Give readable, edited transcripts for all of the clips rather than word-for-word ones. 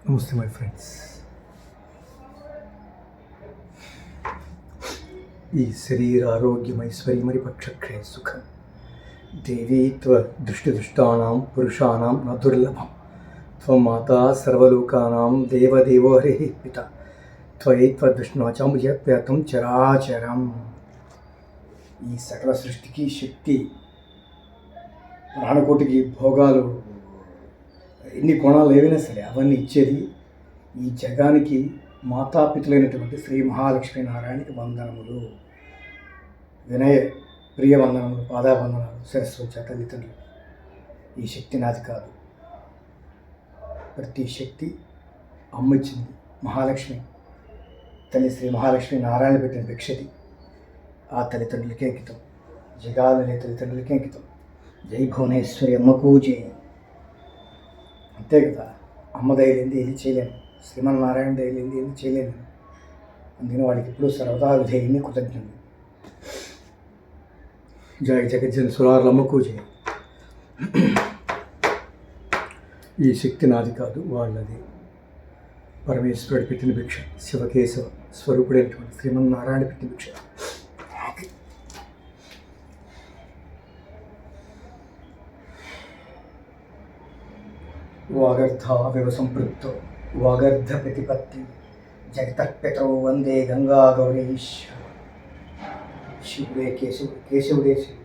నమస్తే my friends. ఈ శరీర ఆరోగ్యమైశ్వర్యమరిపక్షక్షే సుఖం దేవీత్వ దృష్టిదృష్టానాం పురుషానాం న దుర్లభం త్వం మాతా సర్వలోకానాం దేవదేవో హరిః పిత త్వయిత్వదృష్టినాచాం యత్ప్యతం చరాచరం. ఈ సకల సృష్టికి శక్తి, ప్రాణకోటికి భోగాలు, ఎన్ని కోణాలు ఏవైనా సరే అవన్నీ ఇచ్చేది ఈ జగానికి మాతాపితులైనటువంటి శ్రీ మహాలక్ష్మీ నారాయణకి వందనములు, వినయ ప్రియ వందనములు, పాదావందనాలు, సరస్వతి తల్లిదండ్రులు. ఈ శక్తి నాది కాదు, ప్రతి శక్తి అమ్మ ఇచ్చింది. మహాలక్ష్మి తల్లి శ్రీ మహాలక్ష్మి నారాయణ పెట్టిన భిక్షది. ఆ తల్లిదండ్రులకే అంకితం, జగాలనే తల్లిదండ్రులకే అంకితం. జై భువనేశ్వరి అమ్మకు జై. అంతే కదా, అమ్మ దయలేంది ఏది చేయలేను, శ్రీమన్నారాయణ దయలేంది ఏది చేయలేను. అందుకని వాడికి ఎప్పుడూ సర్వదా విధేయుని కృతజ్ఞుడు. జై జగజ్జన సురార్లమ్మకు జై. ఈ శక్తి నాది కాదు, వాళ్ళది. పరమేశ్వరుడు పెట్టిన భిక్ష, శివకేశవ స్వరూపుడైనటువంటి శ్రీమన్నారాయణ పెట్టిన భిక్ష. వాగర్ధావివ సంపృక్తో వాగర్ధ ప్రతిపత్తి జగతపితరౌ వందే గంగా గౌరీశ్వర. శివుడే కేశవుడు, కేశవుడే శివుడు.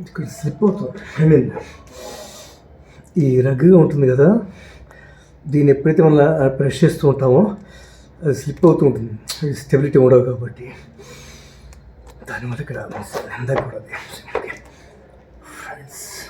ఇక్కడ స్లిప్ అవుతుంది. ఐ మీన్ ఈ రగ్గుగా ఉంటుంది కదా, దీన్ని ఎప్పుడైతే మనం ప్రెస్ చేస్తూ ఉంటామో అది స్లిప్ అవుతూ ఉంటుంది. స్టెబిలిటీ ఉండవు కాబట్టి దానివల్ల ఇక్కడ అంతా కూడా